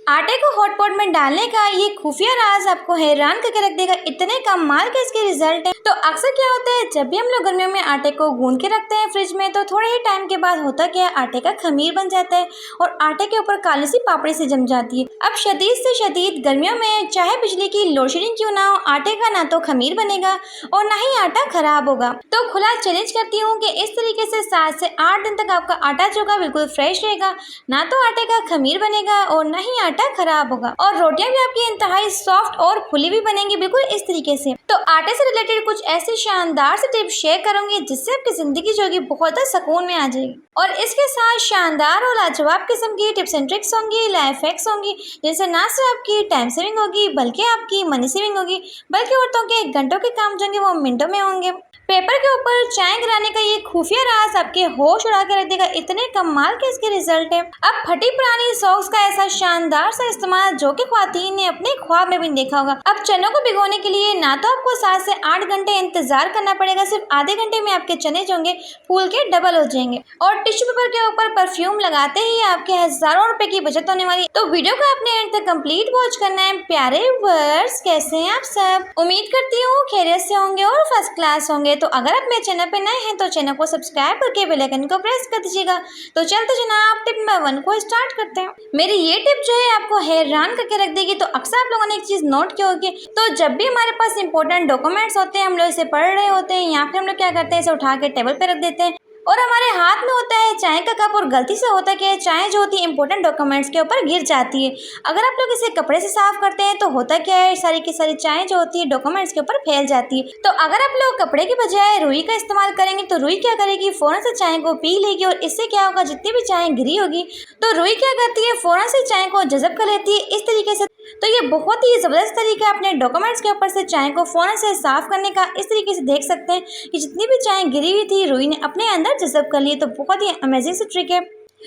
आटे को हॉटपॉट में डालने का ये खुफिया राज आपको हैरान करके रख देगा। इतने कमाल के इसके रिजल्ट हैं। तो अक्सर क्या होता है, जब भी हम लोग गर्मियों में आटे को गूंद के रखते हैं फ्रिज में, तो थोड़े ही टाइम के बाद होता क्या है, आटे का खमीर बन जाता है और आटे के ऊपर काली सी पापड़ी से जम जाती है। अब शदीद से शदीद गर्मियों में चाहे बिजली की लोडशेडिंग क्यों ना हो, आटे का ना तो खमीर बनेगा और ना ही आटा खराब होगा। तो खुला चैलेंज करती हूँ कि इस तरीके से 7 से 8 दिन तक आपका आटा जो होगा बिल्कुल फ्रेश रहेगा, ना तो आटे का खमीर बनेगा और ना ही आटा खराब होगा, और रोटियां भी आपकी इंतहाई सॉफ्ट और फुली भी बनेंगी बिल्कुल इस तरीके से। तो आटे से रिलेटेड कुछ ऐसी शानदार से टिप्स शेयर करूंगी जिससे आपकी जिंदगी जो होगी बहुत ज़्यादा सुकून में आ जाएगी, और इसके साथ शानदार और लाजवाब किस्म की टिप्स एंड ट्रिक्स होंगी, लाइफ हैक्स होंगी, जिनसे ना सिर्फ आपकी टाइम सेविंग होगी बल्कि आपकी मनी सेविंग होगी, बल्कि औरतों के घंटों के काम जो होंगे वो मिनटों में होंगे। पेपर के ऊपर चाय गिराने का ये खुफिया राज आपके होश उड़ा के रख देगा। इतने कमाल के इसके रिजल्ट है। अब फटी पुरानी सॉक्स का ऐसा शानदार सा इस्तेमाल जो कि ख्वातीन ने अपने ख्वाब में भी देखा होगा। अब चनों को भिगोने के लिए ना तो आपको 7 से 8 घंटे इंतजार करना पड़ेगा, सिर्फ आधे घंटे में आपके चने जो होंगे फूल के डबल हो जाएंगे, और टिश्यू पेपर के ऊपर परफ्यूम लगाते ही आपके हजारों रुपए की बचत होने वाली। तो वीडियो को आपने एंड तक कंप्लीट वॉच करना है। प्यारे व्यूअर्स, कैसे हैं आप सब? उम्मीद करती हूँ खैरियत से होंगे और फर्स्ट क्लास होंगे। तो अगर आप मेरे चैनल पे नए हैं तो चैनल को सब्सक्राइब करके बेल आइकन को प्रेस कर दीजिएगा। तो चलते जनाब टिप नंबर 1 को स्टार्ट करते हैं। मेरी ये टिप जो है आपको हैरान करके रख देगी। तो अक्सर आप लोगों ने एक चीज नोट की होगी, तो जब भी हमारे पास इंपॉर्टेंट डॉक्यूमेंट्स होते हैं, हम लोग इसे पढ़ रहे होते हैं या फिर हम लोग क्या करते हैं, इसे उठा के टेबल पे रख देते हैं और हमारे हाथ में होता है चाय का कप, और गलती से होता है कि चाय जो होती है इंपॉर्टेंट डॉक्यूमेंट्स के ऊपर गिर जाती है। अगर आप लोग इसे कपड़े से साफ करते हैं तो होता क्या है, सारी की सारी चाय जो होती है डॉक्यूमेंट्स के ऊपर फैल जाती है। तो अगर आप लोग कपड़े की बजाय रुई का इस्तेमाल करेंगे तो रुई क्या करेगी, फौरन से चाय को पी लेगी, और इससे क्या होगा, जितनी भी चाय गिरी होगी तो रुई क्या करती है, फौरन से चाय को जज़ब कर लेती है इस तरीके से। तो ये बहुत ही ज़बरदस्त तरीका है अपने डॉक्यूमेंट्स के ऊपर से चाय को फ़ौरन से साफ़ करने का। इस तरीके से देख सकते हैं कि जितनी भी चाय गिरी हुई थी रुई ने अपने अंदर जज़ब कर ली। तो बहुत ही अमेजिंग सी ट्रिक है।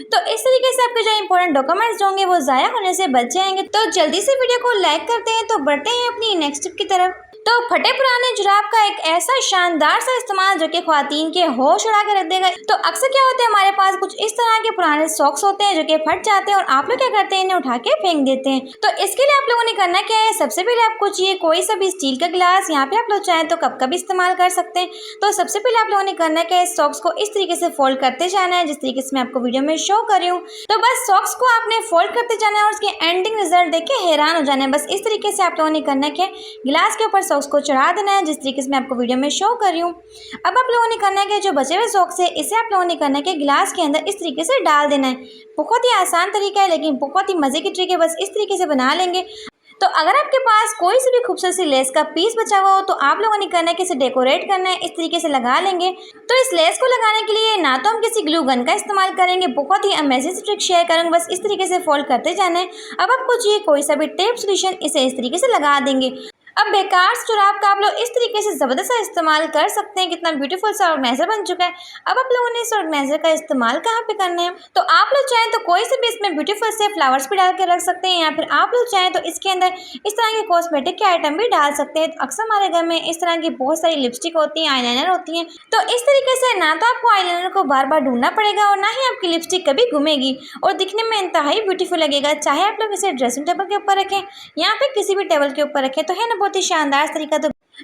तो इस तरीके से आपके जो इंपॉर्टेंट डॉक्यूमेंट्स होंगे वो ज़ाया होने से बच जाएंगे। तो जल्दी से वीडियो को लाइक करते हैं। तो बढ़ते हैं अपनी नेक्स्ट टिप की तरफ। तो फटे पुराने जुराब का एक ऐसा शानदार सा इस्तेमाल जो कि ख्वातीन के होश उड़ा के रख देगा। तो अक्सर क्या होता है, हमारे पास कुछ इस तरह के पुराने सॉक्स होते हैं जो कि फट जाते हैं और आप लोग क्या करते हैं, इन्हें उठा के फेंक देते हैं। तो इसके लिए आप लोगों ने करना क्या है, सबसे पहले आपको चाहिए कोई सा भी स्टील का गिलास, यहाँ पे आप लोग चाहें तो कप का भी इस्तेमाल कर सकते हैं। तो सबसे पहले आप लोगों ने करना क्या है, सॉक्स को इस तरीके से फोल्ड करते जाना है जिस तरीके से मैं आपको वीडियो में शो कर रही हूँ। तो बस सॉक्स को आपने फोल्ड करते जाना है और उसके एंडिंग रिजल्ट देख के हैरान हो जाना है। बस इस तरीके से आप लोगों ने करना क्या है, गिलास के ऊपर सॉक्स को चढ़ा देना है जिस तरीके से मैं आपको वीडियो में शो कर रही हूँ। अब आप लोगों ने करना है कि जो बचे हुए सॉक्स है इसे आप लोगों ने करना है कि गिलास के अंदर इस तरीके से डाल देना है। बहुत ही आसान तरीका है लेकिन बहुत ही मजे की ट्रिक है। बस इस तरीके से बना लेंगे। तो अगर आपके पास कोई सी भी खूबसूरत सी लेस का पीस बचा हुआ हो तो आप लोगों ने करना है कि इसे डेकोरेट करना है, इस तरीके से लगा लेंगे। तो इस लेस को लगाने के लिए ना तो हम किसी ग्लू गन का इस्तेमाल करेंगे, बहुत ही अमेजिंग सी ट्रिक शेयर करूँगा। बस इस तरीके से फोल्ड करते जाना है। अब आपको चाहिए कोई सा भी टेप सोल्यूशन, इसे इस तरीके से लगा देंगे। अब बेकार जुराब का आप लोग इस तरीके से ज़बरदस्त सा इस्तेमाल कर सकते हैं। कितना ब्यूटीफुल सा ऑर्गेनाइजर बन चुका है। अब आप लोगों ने इस ऑर्गेनाइजर का इस्तेमाल कहाँ पे करना है, तो आप लोग चाहें तो कोई से भी इसमें ब्यूटीफुल से फ्लावर्स भी डाल के रख सकते हैं, या फिर आप लोग चाहें तो इसके अंदर इस तरह के कॉस्मेटिक के आइटम भी डाल सकते हैं। तो अक्सर हमारे घर में इस तरह की बहुत सारी लिपस्टिक होती हैं, आईलाइनर होती हैं। तो इस तरीके से ना तो आपको आईलाइनर को बार बार ढूंढना पड़ेगा और ना ही आपकी लिपस्टिक कभी घूमेगी, और दिखने में इंतहाई ब्यूटीफुल लगेगा। चाहे आप लोग इसे ड्रेसिंग टेबल के ऊपर रखें या फिर किसी भी टेबल के ऊपर रखें, तो है ना बहुत ही शानदार तरीका।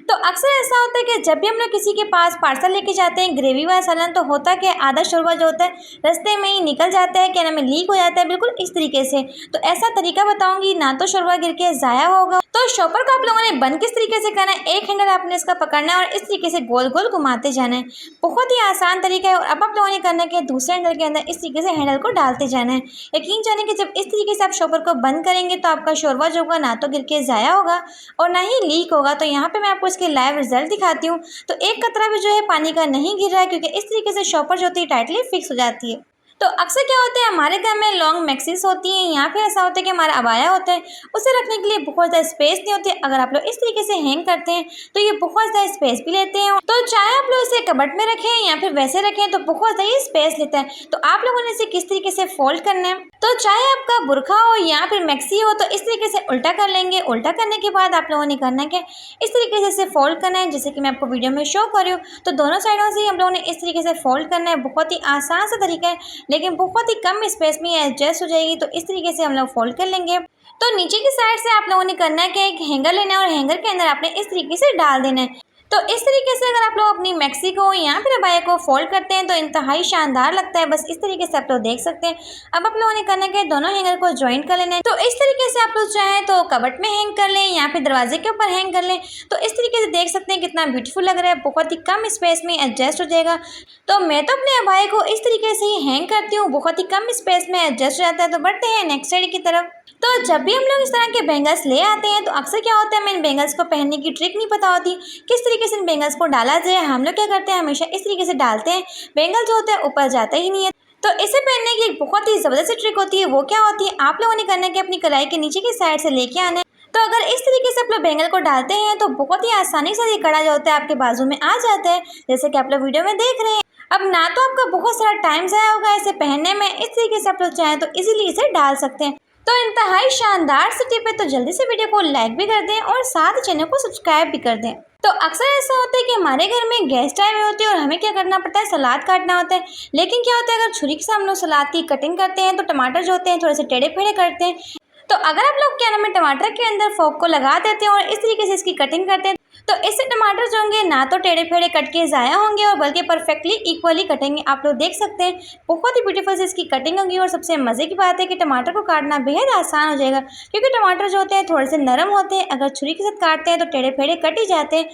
तो अक्सर ऐसा होता है कि जब भी हम लोग किसी के पास पार्सल लेके जाते हैं ग्रेवी वाला सालन, तो होता है कि आधा शोरबा जो होता है रास्ते में ही निकल जाता है, क्या नाम है, लीक हो जाता है बिल्कुल इस तरीके से। तो ऐसा तरीका बताऊंगी, ना तो शोरबा गिर के ज़ाया होगा। तो शॉपर को आप लोगों ने बंद किस तरीके से करना है, एक हैंडल आपने इसका पकड़ना है और इस तरीके से गोल गोल घुमाते जाना है। बहुत ही आसान तरीका है। और अब आप लोगों ने करना है कि दूसरे हैंडल के अंदर इस तरीके से हैंडल को डालते जाना है। यकीन जाने कि जब इस तरीके से आप शॉपर को बंद करेंगे तो आपका शोरबा जो होगा ना तो गिर के ज़ाया होगा और ना ही लीक होगा। तो यहाँ पे मैं आपको इसके लाइव रिजल्ट दिखाती हूँ। तो एक कतरा भी जो है पानी का नहीं गिर रहा है, क्योंकि इस तरीके से शॉपर जो होती है टाइटली फिक्स हो जाती है। तो अक्सर क्या होता है, हमारे घर में लॉन्ग मैक्सीज होती हैं, यहाँ पे ऐसा होता है कि हमारा अबाया होता है, उसे रखने के लिए बहुत ज़्यादा स्पेस नहीं होती। अगर आप लोग इस तरीके से हैंग करते हैं तो ये बहुत ज़्यादा स्पेस भी लेते हैं। तो चाहे आप लोग इसे कबर्ड में रखें या फिर वैसे रखें तो बहुत ज़्यादा स्पेस लेता है। तो आप लोगों ने इसे किस तरीके से फोल्ड करना है, तो चाहे आपका बुर्का हो या फिर मैक्सी हो, तो इस तरीके से उल्टा कर लेंगे। उल्टा करने के बाद आप लोगों ने करना क्या, इस तरीके से इसे फोल्ड करना है, जैसे कि मैं आपको वीडियो में शो कर रही हूँ। तो दोनों साइडों से हम लोगों ने इस तरीके से फोल्ड करना है। बहुत ही आसान सा तरीका है, लेकिन बहुत ही कम स्पेस में एडजस्ट हो जाएगी। तो इस तरीके से हम लोग फोल्ड कर लेंगे। तो नीचे की साइड से आप लोगों ने करना है कि एक हैंगर लेना है और हैंगर के अंदर आपने इस तरीके से डाल देना है। तो इस तरीके से अगर आप लोग अपनी मैक्सी को या फिर अबाया को फोल्ड करते हैं तो इंतहाई शानदार लगता है। बस इस तरीके से आप लोग देख सकते हैं। अब आप लोगों ने करना है कि दोनों हैंगर को ज्वाइंट कर लेना है। तो इस तरीके से आप लोग चाहें तो कबर्ड में हैंग कर लें या फिर दरवाजे के ऊपर हैंग कर लें। तो इस तरीके से देख सकते हैं कितना ब्यूटीफुल लग रहा है, बहुत ही कम स्पेस में एडजस्ट हो जाएगा। तो मैं तो अपने अबाया को इस तरीके से ही हैंग करती हूँ, बहुत ही कम स्पेस में एडजस्ट हो जाता है। तो बढ़ते हैं नेक्स्ट साइड की तरफ। तो जब भी हम लोग इस तरह के बैंगल्स ले आते हैं तो अक्सर क्या होता है, हमें इन बैंगल्स को पहनने की ट्रिक नहीं पता होती, किस तरीके से इन बैंगल्स को डाला जाए। हम लोग क्या करते हैं, हमेशा इस तरीके से डालते हैं, बैंगल जो होता है ऊपर जाता ही नहीं है। तो इसे पहनने की एक बहुत ही ज़बरदस्त ट्रिक होती है। वो क्या होती है, आप लोगों ने करना है कि अपनी कलाई के नीचे की साइड से लेके आना है। तो अगर इस तरीके से आप लोग बैंगल को डालते हैं तो बहुत ही आसानी से ये कड़ा जो होता है आपके बाजू में आ जाता है, जैसे कि आप लोग वीडियो में देख रहे हैं। अब ना तो आपका बहुत सारा टाइम ज़ाया होगा इसे पहनने में, इस तरीके से आप लोग चाहें तो इजीली इसे डाल सकते हैं। तो इंतहाई शानदार सी टिप है। तो जल्दी से वीडियो को लाइक भी कर दें और साथ चैनल को सब्सक्राइब भी कर दें। तो अक्सर ऐसा होता है कि हमारे घर में गेस्ट आए हुए होते हैं और हमें क्या करना पड़ता है, सलाद काटना होता है। लेकिन क्या होता है, अगर छुरी से हम लोग सलाद की कटिंग करते हैं तो टमाटर जो होते हैं थोड़े से टेढ़े फेढ़े करते हैं। तो अगर आप लोग क्या नाम है टमाटर के अंदर फोक को लगा देते हैं और इस तरीके से इसकी कटिंग करते हैं तो इससे टमाटर जो होंगे ना तो टेढ़े फेढ़े कट के ज़ाया होंगे और बल्कि परफेक्टली इक्वली कटेंगे। आप लोग देख सकते हैं बहुत ही ब्यूटीफुल से इसकी कटिंग होगी। और सबसे मज़े की बात है कि टमाटर को काटना बेहद आसान हो जाएगा, क्योंकि टमाटर जो होते हैं थोड़े से नरम होते हैं। अगर छुरी के साथ काटते हैं तो टेढ़े फेढ़े कट ही जाते हैं।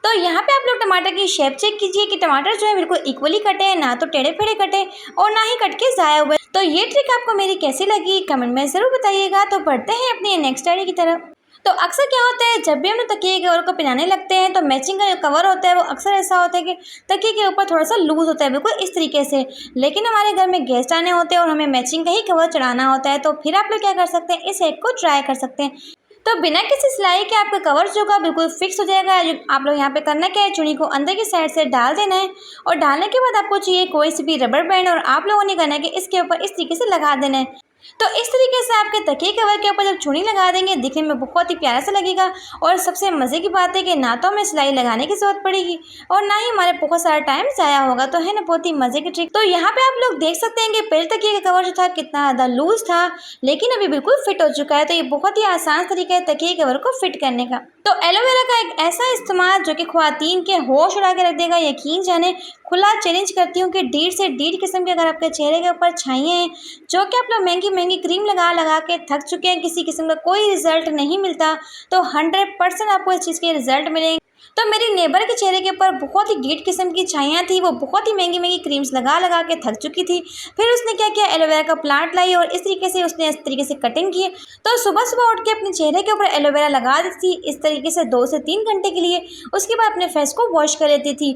तो यहाँ पे आप लोग टमाटर की शेप चेक कीजिए कि टमाटर जो है बिल्कुल इक्वली कटे हैं, ना तो टेढ़े फेढ़े कटे और ना ही कट के ज़ाया हुए। तो ये ट्रिक आपको मेरी कैसी लगी कमेंट में ज़रूर बताइएगा। तो बढ़ते हैं अपनी नेक्स्ट आइडिया की तरफ। तो अक्सर क्या होता है, जब भी हम लोग तकिए के कवर को पहनाने लगते हैं तो मैचिंग का जो कवर होता है वो अक्सर ऐसा होता है कि तकिए के ऊपर थोड़ा सा लूज होता है, बिल्कुल इस तरीके से। लेकिन हमारे घर में गेस्ट आने होते हैं और हमें मैचिंग का ही कवर चढ़ाना होता है। तो फिर आप लोग क्या कर सकते हैं, इस हैक को ट्राई कर सकते हैं। तो बिना किसी सिलाई के आपका कवर जो होगा बिल्कुल फिक्स हो जाएगा। आप लोग यहाँ पे करना क्या है, चुनी को अंदर की साइड से डाल देना है और डालने के बाद आपको चाहिए कोई सी भी रबर बैंड और आप लोगों ने करना है कि इसके ऊपर इस तरीके से लगा देना है। तो इस तरीके से आपके तकिए कवर के ऊपर जब चुनी लगा देंगे दिखने में बहुत ही प्यारा सा लगेगा। और सबसे मज़े की बात है कि ना तो हमें सिलाई लगाने की ज़रूरत पड़ेगी और ना ही हमारे बहुत सारा टाइम ज़ाया होगा। तो है ना बहुत ही मज़े की ट्रिक। तो यहाँ पे आप लोग देख सकते हैं कि पहले तकिए का कवर जो था कितना ज़्यादा लूज था, लेकिन अभी बिल्कुल फिट हो चुका है। तो ये बहुत ही आसान तरीका है तकिए कवर को फिट करने का। तो एलोवेरा का एक ऐसा इस्तेमाल जो कि ख्वातीन के होश उड़ा के रख देगा, यकीन जाने। खुला चैलेंज करती हूँ कि 1.5 से 1.5 किस्म के अगर आपके चेहरे के ऊपर छाइयाँ हैं जो कि आप लोग महंगी महंगी क्रीम लगा लगा के थक चुके हैं, किसी किस्म का कोई रिजल्ट नहीं मिलता, तो 100% आपको इस चीज़ के रिजल्ट मिलेंगे। तो मेरी नेबर के चेहरे के ऊपर बहुत ही गिट किस्म की छाइयाँ थी, वो बहुत ही महंगी महंगी क्रीम्स लगा लगा के थक चुकी थी। फिर उसने क्या किया, एलोवेरा का प्लांट लाई और इस तरीके से उसने इस तरीके से कटिंग की। तो सुबह सुबह उठ के अपने चेहरे के ऊपर एलोवेरा लगा देती थी इस तरीके से 2 से 3 घंटे के लिए। उसके बाद अपने फेस को वॉश कर लेती थी।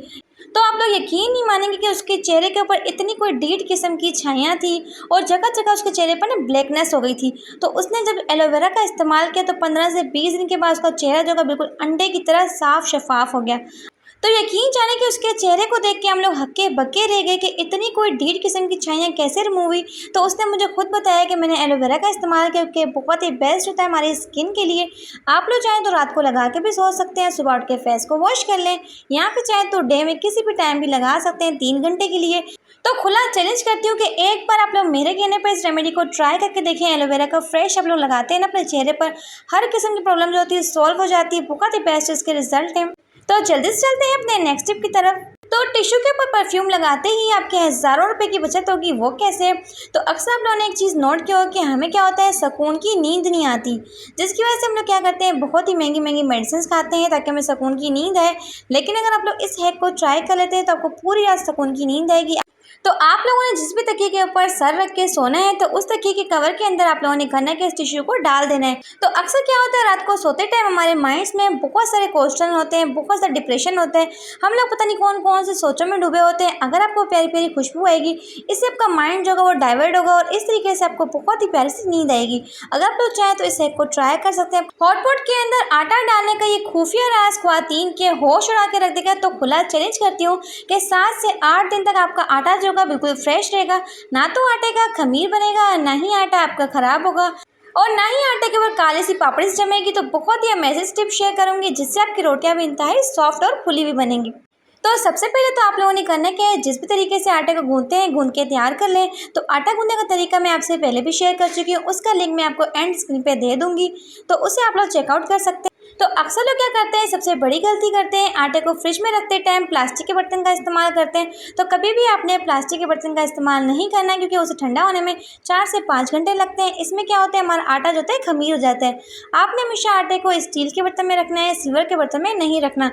तो आप लोग यकीन नहीं मानेंगे कि उसके चेहरे के ऊपर इतनी कोई डीट किस्म की छाइयाँ थी और जगह जगह उसके चेहरे पर ना ब्लैकनेस हो गई थी। तो उसने जब एलोवेरा का इस्तेमाल किया तो 15 से 20 दिन के बाद उसका चेहरा जो है बिल्कुल अंडे की तरह साफ शफाफ हो गया। तो यकीन जाने कि उसके चेहरे को देख के हम लोग हक्के बक्के रह गए कि इतनी कोई ढीठ किस्म की छाइयाँ कैसे रिमूव हुई। तो उसने मुझे खुद बताया कि मैंने एलोवेरा का इस्तेमाल किया, क्योंकि बहुत ही बेस्ट होता है हमारी स्किन के लिए। आप लोग चाहें तो रात को लगा के भी सो सकते हैं, सुबह उठ के फेस को वॉश कर लें, या फिर चाहें तो डे में किसी भी टाइम भी लगा सकते हैं 3 घंटे के लिए। तो खुला चैलेंज करती हूँ कि एक बार आप लोग मेरे कहने पर इस रेमेडी को ट्राई करके देखें। एलोवेरा का फ्रेश आप लोग लगाते हैं ना अपने चेहरे पर, हर किस्म की प्रॉब्लम जो होती है सॉल्व हो जाती है। बहुत ही बेस्ट इसके रिजल्ट हैं। तो जल्दी से चलते हैं अपने नेक्स्ट टिप की तरफ। तो टिश्यू के ऊपर परफ्यूम लगाते ही आपके हज़ारों रुपए की बचत होगी। वो कैसे? तो अक्सर आप लोगों ने एक चीज़ नोट किया हो कि हमें क्या होता है, सुकून की नींद नहीं आती, जिसकी वजह से हम लोग क्या करते हैं, बहुत ही महंगी महंगी मेडिसिन खाते हैं ताकि हमें सुकून की नींद आए। लेकिन अगर आप लोग इस हैक को ट्राई कर लेते हैं तो आपको पूरी रात सुकून की नींद आएगी। तो आप लोगों ने जिस भी तकिए के ऊपर सर रख के सोना है तो उस तकिए के कवर के अंदर आप लोगों ने करना है कि इस टिश्यू को डाल देना है। तो अक्सर क्या होता है, रात को सोते टाइम हमारे माइंड्स में बहुत सारे क्वेश्चन होते हैं, बहुत सारा डिप्रेशन होता है, हम लोग पता नहीं कौन कौन से सोचों में डूबे होते हैं। अगर आपको प्यारी प्यारी खुशबू आएगी, इससे आपका माइंड जो होगा वो डाइवर्ट होगा और इस तरीके से आपको बहुत ही प्यारी सी नींद आएगी। अगर आप लोग चाहें तो इस हैक को ट्राई कर सकते हैं। हॉटपॉट के अंदर आटा डालने का ये खुफिया राज ख्वातीन के होश उड़ा के रख देगा। तो खुला चैलेंज करती हूँ कि 7 से 8 दिन तक आपका आटा जो होगा बिल्कुल फ्रेश रहेगा, ना तो आटे का खमीर बनेगा, ना ही आटा आपका ख़राब होगा और ना ही आटे के ऊपर काली सी पापड़ी जमेगी। तो बहुत ही अमेजिंग टिप शेयर करूंगी जिससे आपकी रोटियां भी इंतहाई सॉफ्ट और फुली भी बनेंगी। तो सबसे पहले तो आप लोगों ने करना क्या है, जिस भी तरीके से आटे को गूंथते हैं गूंथ के तैयार कर लें। तो आटा गूंथने का तरीका मैं आपसे पहले भी शेयर कर चुकी हूँ, उसका लिंक मैं आपको एंड स्क्रीन पे दे दूंगी, तो उसे आप लोग चेकआउट कर सकते हैं। तो अक्सर लोग क्या करते हैं, सबसे बड़ी गलती करते हैं, आटे को फ्रिज में रखते टाइम प्लास्टिक के बर्तन का इस्तेमाल करते हैं। तो कभी भी आपने प्लास्टिक के बर्तन का इस्तेमाल नहीं करना है, क्योंकि उसे ठंडा होने में 4 से 5 घंटे लगते हैं। इसमें क्या होता है, हमारा आटा जो होता है खमीर हो जाता है। आपने हमेशा आटे को स्टील के बर्तन में रखना है, सिल्वर के बर्तन में नहीं रखना।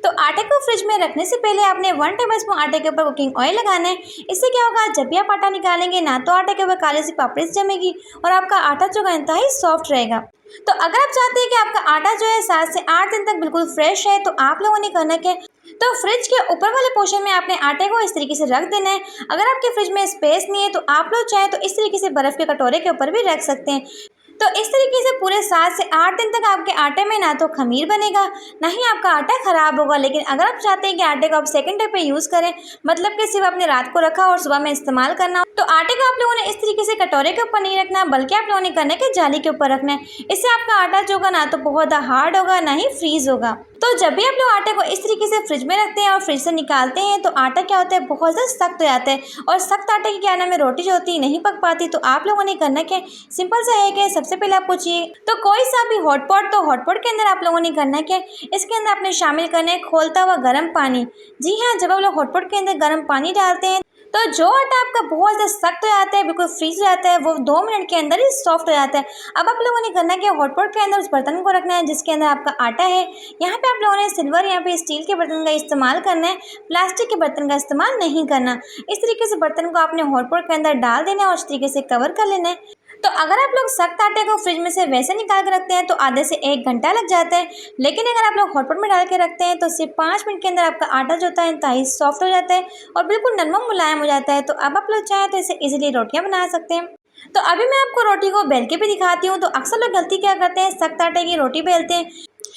तो आटे को फ्रिज में रखने से पहले आपने 1 टेबलस्पून आटे के ऊपर कुकिंग ऑयल लगाना है। इससे क्या होगा, जब भी आप आटा निकालेंगे ना तो आटे के ऊपर काली सी पापड़ी जमेगी और आपका आटा जो है इंतहाई सॉफ्ट रहेगा। तो अगर आप चाहते हैं कि आपका आटा जो है 7 से 8 दिन तक बिल्कुल फ्रेश है, तो आप लोगों ने करना क्या है, तो फ्रिज के ऊपर वाले पोर्शन में आपने आटे को इस तरीके से रख देना है। अगर आपके फ्रिज में स्पेस नहीं है तो आप लोग चाहें तो इस तरीके से बर्फ़ के कटोरे के ऊपर भी रख सकते हैं। तो इस तरीके से पूरे 7 से 8 दिन तक आपके आटे में ना तो खमीर बनेगा, ना ही आपका आटा ख़राब होगा। लेकिन अगर आप चाहते हैं कि आटे को आप सेकंड डे पे यूज़ करें, मतलब कि सिर्फ आपने रात को रखा और सुबह में इस्तेमाल करना, तो आटे को आप लोगों ने इस तरीके से कटोरे के ऊपर नहीं रखना, बल्कि आप लोगों ने करना है कि जाली के ऊपर रखना है। इससे आपका आटा जो होगा ना तो बहुत हार्ड होगा, ना ही फ्रीज़ होगा। तो जब भी आप लोग आटे को इस तरीके से फ्रिज में रखते हैं और फ्रिज से निकालते हैं, तो आटा क्या होता है, बहुत ज़्यादा सख्त हो जाता है और सख्त आटे की क्या नाम है, रोटी जो होती है नहीं पक पाती। तो आप लोगों ने करना क्या, सिंपल सा है कि सबसे पहले आपको चाहिए तो कोई सा भी हॉटपॉट, तो हॉटपॉट के अंदर आप लोगों ने करना क्या, इसके अंदर आपने शामिल करना है खोलता हुआ गर्म पानी। जी हाँ, जब आप लोग हॉटपॉट के अंदर गर्म पानी डालते हैं तो जो आटा आपका बहुत ज़्यादा सख्त हो जाता है, बिल्कुल फ्रीज हो जाता है, वो 2 मिनट के अंदर ही सॉफ्ट हो जाता है। अब आप लोगों ने करना है कि हॉटपॉट के अंदर उस बर्तन को रखना है जिसके अंदर आपका आटा है। यहाँ पे आप लोगों ने सिल्वर या फिर स्टील के बर्तन का इस्तेमाल करना है, प्लास्टिक के बर्तन का इस्तेमाल नहीं करना। इस तरीके से बर्तन को आपने हॉटपॉट के अंदर डाल देना है और इस तरीके से कवर कर लेना है। तो अगर आप लोग सख्त आटे को फ्रिज में से वैसे निकाल कर रखते हैं तो आधे से 1 घंटा लग जाता है, लेकिन अगर आप लोग हॉटपॉट में डाल के रखते हैं तो सिर्फ 5 मिनट के अंदर आपका आटा जो होता है इंतहाई सॉफ्ट हो जाता है और बिल्कुल नरम मुलायम हो जाता है। तो अब आप लोग चाहें तो इसे इजीली रोटियां बना सकते हैं। तो अभी मैं आपको रोटी को बेल के भी दिखाती हूँ। तो अक्सर लोग गलती क्या करते हैं, सख्त आटे की रोटी बेलते हैं,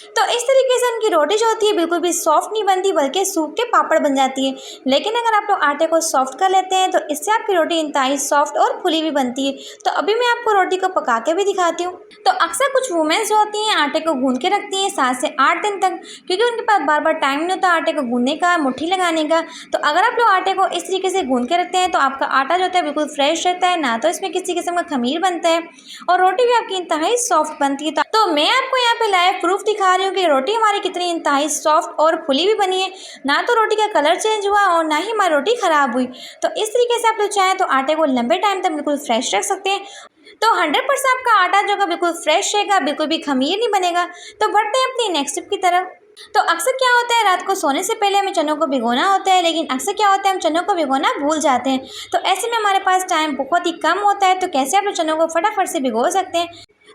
तो इस तरीके से उनकी रोटी जो होती है बिल्कुल भी सॉफ्ट नहीं बनती, बल्कि सूख के पापड़ बन जाती है। लेकिन अगर आप लोग आटे को सॉफ्ट कर लेते हैं तो इससे आपकी रोटी इंतहाई सॉफ्ट और फुली भी बनती है। तो अभी मैं आपको रोटी को पका के भी दिखाती हूँ। तो अक्सर कुछ वुमेन्स जो होती हैं आटे को गूंद के रखती हैं 7 से 8 दिन तक, क्योंकि उनके पास बार बार टाइम नहीं होता आटे को गूंदने का, मुट्ठी लगाने का। तो अगर आप लोग आटे को इस तरीके से गूंद के रखते हैं तो आपका आटा जो होता है बिल्कुल फ्रेश रहता है, ना तो इसमें किसी किस्म का खमीर बनता है और रोटी भी आपकी इंतहाई सॉफ्ट बनती है। तो मैं आपको यहाँ पे लाइव प्रूफ दिखा रही हूँ कि रोटी हमारी कितनी इंतहाई सॉफ्ट और फुली भी बनी है, ना तो रोटी का कलर चेंज हुआ और ना ही हमारी रोटी ख़राब हुई। तो इस तरीके से आप लोग चाहें तो आटे को लंबे टाइम तक बिल्कुल फ्रेश रख सकते हैं। तो 100% आपका आटा जो होगा बिल्कुल फ्रेश रहेगा, बिल्कुल भी खमीर नहीं बनेगा। तो बढ़ते हैं अपनी नेक्स्ट टिप की तरफ। तो अक्सर क्या होता है, रात को सोने से पहले हमें चनों को भिगोना होता है, लेकिन अक्सर क्या होता है हम चनों को भिगोना भूल जाते हैं। तो ऐसे में हमारे पास टाइम बहुत ही कम होता है, तो कैसे आप लोग चनों को फटाफट से भिगो सकते हैं।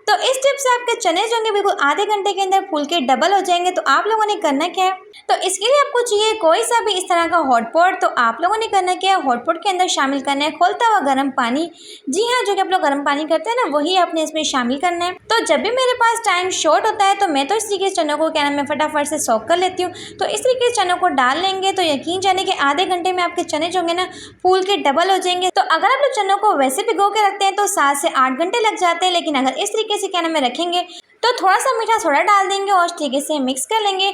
तो इस टिप से आपके चने जो होंगे बिल्कुल आधे घंटे के अंदर फूल के डबल हो जाएंगे। तो आप लोगों ने करना क्या है, तो इसके लिए आपको चाहिए कोई सा भी इस तरह का हॉटपॉट। तो आप लोगों ने करना क्या है, हॉटपॉट के अंदर शामिल करना है खोलता हुआ गर्म पानी। जी हाँ, जो कि आप लोग गर्म पानी करते हैं ना, वही आपने इसमें शामिल करना है। तो जब भी मेरे पास टाइम शॉर्ट होता है तो मैं तो इस तरीके से चनों को क्या नाम है फटाफट से सोक कर लेती हूँ। तो इस तरीके से चनों को डाल लेंगे तो यकीन जाने कि आधे घंटे में आपके चने जो होंगे ना फूल के डबल हो जाएंगे। तो अगर आप लोग चनों को वैसे भिगो के रखते हैं तो 7 से 8 घंटे लग जाते हैं, लेकिन अगर इस तरीके से क्या नाम है रखेंगे तो थोड़ा सा मीठा सोडा डाल देंगे और इस तरीके से मिक्स कर लेंगे।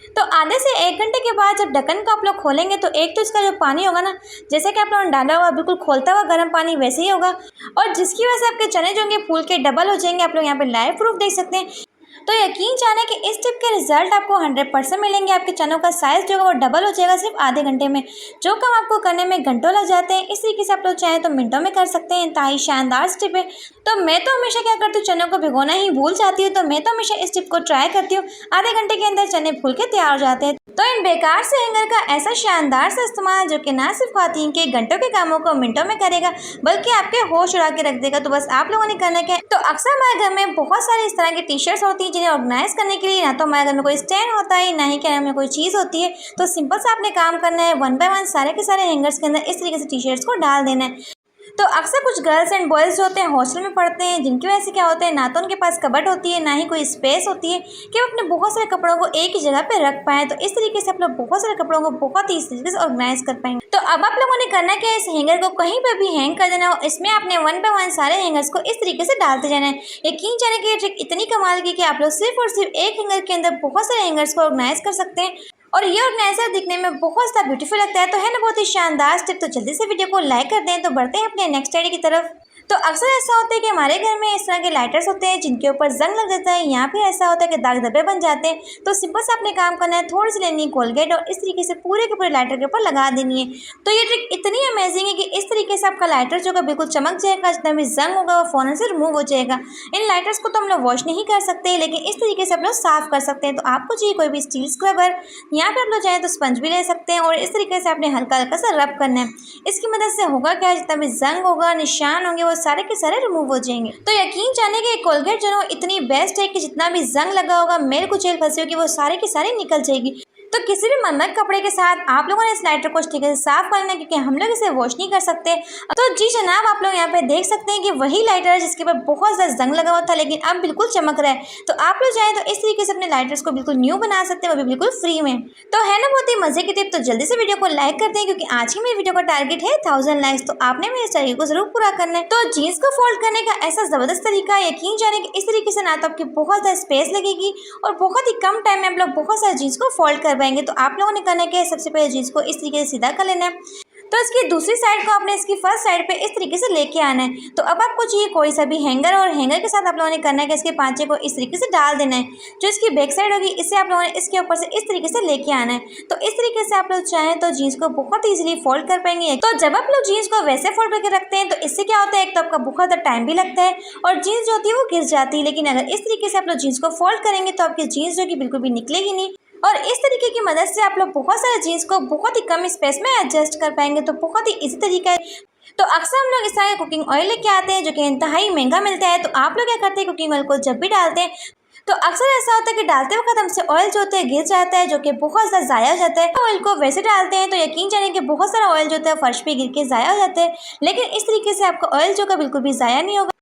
तो आधे से 1 घंटे के बाद जब ढक्कन को आप लोग खोलेंगे तो एक तो इसका जो पानी होगा ना, जैसे कि आप लोगों ने डाला हुआ बिल्कुल खोलता हुआ गर्म पानी वैसे ही होगा, और जिसकी वजह से आपके चने जो होंगे फूल के डबल हो जाएंगे। आप लोग यहाँ पे लाइव प्रूफ देख सकते हैं। तो यकीन जाने कि इस टिप के रिजल्ट आपको 100% मिलेंगे। आपके चनों का साइज़ जो है वो डबल हो जाएगा सिर्फ आधे घंटे में, जो काम आपको करने में घंटों लग जाते हैं। इस तरीके से आप लोग चाहें तो मिनटों में कर सकते हैं। इंतहाई शानदार टिप है। तो मैं तो हमेशा क्या करती हूँ, चनों को भिगोना ही भूल जाती हूँ। तो मैं तो हमेशा इस टिप को ट्राई करती हूँ, आधे घंटे के अंदर चने फूल के तैयार हो जाते हैं। तो इन बेकार से हैंगर का ऐसा शानदार सा इस्तेमाल जो कि ना सिर्फ खाती के घंटों के कामों को मिनटों में करेगा, बल्कि आपके होश उड़ा के रख देगा। तो बस आप लोगों ने करना क्या है, तो अक्सर हमारे घर में बहुत सारी इस तरह की टी शर्ट्स होती हैं जिन्हें ऑर्गेनाइज करने के लिए ना तो हमारे घर में कोई स्टैंड होता है, ना ही क्या में कोई चीज़ होती है। तो सिंपल सा आपने काम करना है, 1 बाय 1 सारे के सारे हैंगर्स के अंदर इस तरीके से टी शर्ट्स को डाल देना है। तो अक्सर कुछ गर्ल्स एंड बॉयज़ जो होते हैं हॉस्टल में पढ़ते हैं, जिनकी वजह से क्या होता है ना तो उनके पास कबर्ड होती है, ना ही कोई स्पेस होती है कि वो अपने बहुत सारे कपड़ों को एक ही जगह पे रख पाएँ। तो इस तरीके से आप लोग बहुत सारे कपड़ों को बहुत ही इस तरीके से ऑर्गेनाइज कर पाएंगे। तो अब आप लोगों ने करना क्या है, इस हैंगर को कहीं पर भी हैंग कर देना हो। इसमें आपने 1 बाय 1 सारे हैंगर्स को इस तरीके से डालते जाना है। यकीन जाने की ये ट्रिक इतनी कमाल की कि आप लोग सिर्फ और सिर्फ एक हैंगर के अंदर बहुत सारे हैंगर्स को ऑर्गेनाइज कर सकते हैं और ये ऑर्गेनाइजर दिखने में बहुत ज़्यादा ब्यूटीफुल लगता है। तो है ना बहुत ही शानदार स्टेप। तो जल्दी से वीडियो को लाइक कर दें। तो बढ़ते हैं अपने नेक्स्ट आइडिया की तरफ। तो अक्सर ऐसा होता है कि हमारे घर में इस तरह के लाइटर्स होते हैं जिनके ऊपर जंग लग जाता है, यहाँ पे ऐसा होता है कि दाग धब्बे बन जाते हैं। तो सिंपल से आपने काम करना है, थोड़ी सी लेनी है कोलगेट और इस तरीके से पूरे के पूरे लाइटर के ऊपर लगा देनी है। तो ये ट्रिक इतनी अमेजिंग है कि इस तरीके से आपका लाइटर जो है बिल्कुल चमक जाएगा, जितना भी जंग होगा वो फ़ौरन से रिमूव हो जाएगा। इन लाइटर्स को तो हम लोग वॉश नहीं कर सकते, लेकिन इस तरीके से आप लोग साफ़ कर सकते हैं। तो आपको चाहिए कोई भी स्टील स्क्रबर, यहाँ पर आप लोग चाहें तो स्पंज भी ले सकते हैं और इस तरीके से आपने हल्का हल्का सा रब करना है। इसकी मदद से होगा क्या, जितना भी जंग होगा, निशान होंगे, वो सारे के सारे रिमूव हो जाएंगे। तो यकीन जाने कि कोलगेट जो है इतनी बेस्ट है कि जितना भी जंग लगा होगा, मेल कुचेल फंसी होगी, वो सारे की सारी निकल जाएगी। तो किसी भी मरमत कपड़े के साथ आप लोगों ने इस लाइटर को ठीक से साफ करना है, क्योंकि हम लोग इसे वॉश नहीं कर सकते। तो जी जनाब, आप लोग यहाँ पे देख सकते हैं कि वही लाइटर है जिसके ऊपर बहुत ज़्यादा जंग लगा हुआ था, लेकिन अब बिल्कुल चमक रहा है। तो आप लोग चाहें तो इस तरीके से अपने लाइटर्स को बिल्कुल न्यू बना सकते हैं, वो भी बिल्कुल फ्री में। तो है ना बहुत ही मजे की टिप। तो जल्दी से वीडियो को लाइक कर दें, क्योंकि आज की मेरी वीडियो का टारगेट है 1000 लाइक्स। तो आपने मेरे इस टारगेट को जरूर पूरा करना है। तो जीन्स को फोल्ड करने का ऐसा जबरदस्त तरीका है, यकीन जाने कि इस तरीके से ना तो आपकी बहुत ज़्यादा स्पेस लगेगी और बहुत ही कम टाइम में आप लोग बहुत सारे जीन्स को फोल्ड कर पाएंगे। तो आप लोगों ने करना क्या है, सबसे पहले जीन्स को इस तरीके से सीधा कर लेना है। तो इसकी दूसरी साइड को आपने इसकी फर्स्ट साइड पे इस तरीके से लेके आना है। तो अब आपको चाहिए कोई सा भी हैंगर और हैंगर के साथ आप लोगों ने करना है कि इसके पांचे को इस तरीके से डाल देना है। जो इसकी बैक साइड होगी, इसे आप लोगों ने इसके ऊपर से इस तरीके से लेके आना है। तो इस तरीके से आप लोग चाहें तो जीन्स को बहुत ईजिली फोल्ड कर पाएंगे। तो जब आप लोग जीन्स को वैसे फोल्ड करके रखते हैं तो इससे क्या होता है, एक तो आपका बहुत ज़्यादा टाइम भी लगता है और जीन्स जो होती है वो गिर जाती है। लेकिन अगर इस तरीके से आप लोग जीन्स को फोल्ड करेंगे तो आपकी जीन्स जो कि बिल्कुल भी निकलेगी नहीं और इस तरीके की मदद से आप लोग बहुत सारे जीन्स को बहुत ही कम स्पेस में एडजस्ट कर पाएंगे। तो बहुत ही इजी तरीका है। तो अक्सर हम लोग इस तरह का कुकिंग ऑयल लेके आते हैं जो कि इंतहाई महंगा मिलता है। तो आप लोग क्या करते हैं, कुकिंग ऑयल को जब भी डालते हैं तो अक्सर ऐसा होता है कि डालते वक्त हमसे ऑयल जो होता है गिर जाता है, जो कि बहुत ज़्यादा ज़ाया हो जाता है। ऑयल को वैसे डालते हैं तो यकीन जाने कि बहुत सारा ऑयल जो होता है फर्श पे गिर के ज़ाया हो जाता है, लेकिन इस तरीके से आपका ऑयल जो का बिल्कुल भी ज़ाया नहीं होगा।